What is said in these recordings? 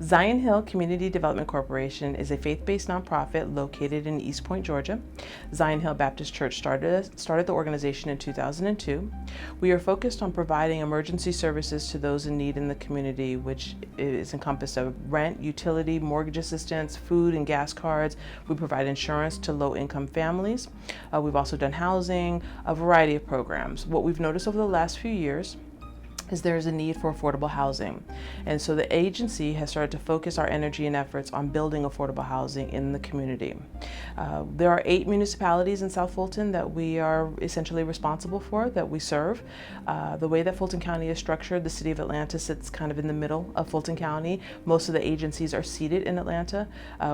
Zion Hill Community Development Corporation is a faith-based nonprofit located in East Point, Georgia. Zion Hill Baptist Church started the organization in 2002. We are focused on providing emergency services to those in need in the community, which is encompassed of rent, utility, mortgage assistance, food and gas cards. We provide insurance to low-income families. We've also done housing, a variety of programs. What we've noticed over the last few years is there is a need for affordable housing. And so the agency has started to focus our energy and efforts on building affordable housing in the community. There are 8 municipalities in South Fulton that we are essentially responsible for, that we serve. The way that Fulton County is structured, the city of Atlanta sits kind of in the middle of Fulton County. Most of the agencies are seated in Atlanta.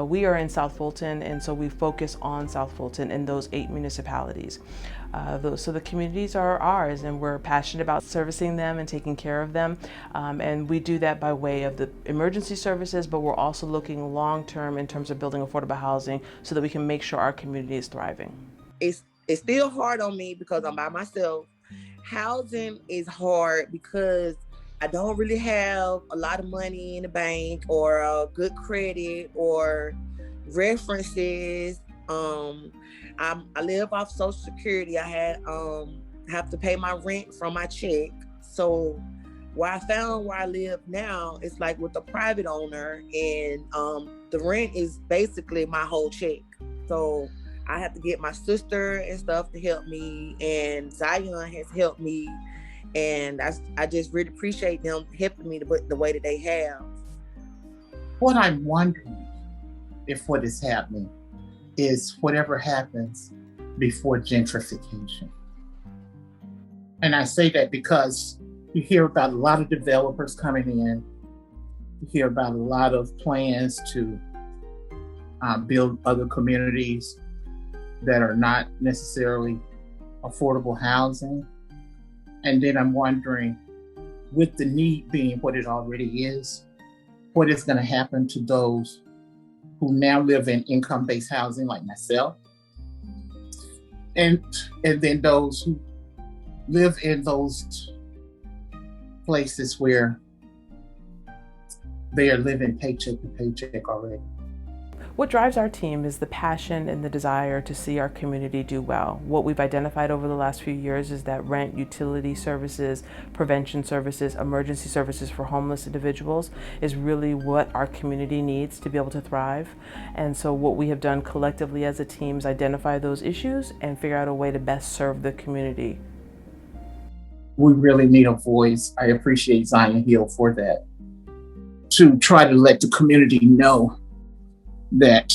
We are in South Fulton, and so we focus on South Fulton in those 8 municipalities. So the communities are ours, and we're passionate about servicing them and taking care of them. And we do that by way of the emergency services, but we're also looking long-term in terms of building affordable housing so that we can make sure our community is thriving. It's still hard on me because I'm by myself. Housing is hard because I don't really have a lot of money in the bank or good credit or references. I live off Social Security. I have to pay my rent from my check. So where I live now, it's like with a private owner, and the rent is basically my whole check. So I have to get my sister and stuff to help me, and Zion has helped me, and I just really appreciate them helping me the way that they have. What I'm wondering if what is happening is whatever happens before gentrification. And I say that because you hear about a lot of developers coming in. You hear about a lot of plans to build other communities that are not necessarily affordable housing. And then I'm wondering, with the need being what it already is, what is going to happen to those who now live in income-based housing like myself, and then those who live in those places where they are living paycheck to paycheck already. What drives our team is the passion and the desire to see our community do well. What we've identified over the last few years is that rent, utility services, prevention services, emergency services for homeless individuals is really what our community needs to be able to thrive. And so what we have done collectively as a team is identify those issues and figure out a way to best serve the community. We really need a voice. I appreciate Zion Hill for that, to try to let the community know that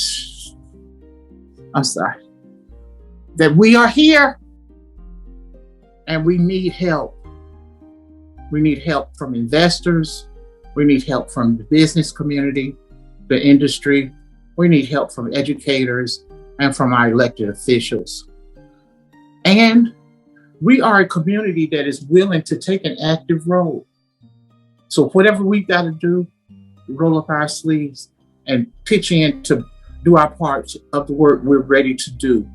we are here and we need help. We need help from investors. We need help from the business community, the industry. We need help from educators and from our elected officials. And we are a community that is willing to take an active role. So whatever we've got to do, roll up our sleeves and pitch in to do our part of the work we're ready to do.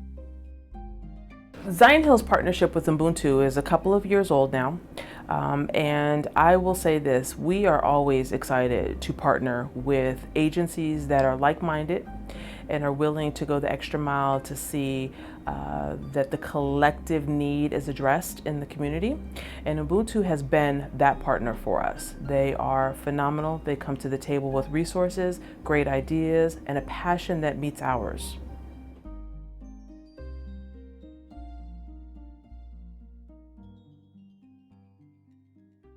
Zion Hill's partnership with Ubuntu is a couple of years old now. And I will say this, we are always excited to partner with agencies that are like-minded and are willing to go the extra mile to see that the collective need is addressed in the community. And Ubuntu has been that partner for us. They are phenomenal. They come to the table with resources, great ideas, and a passion that meets ours.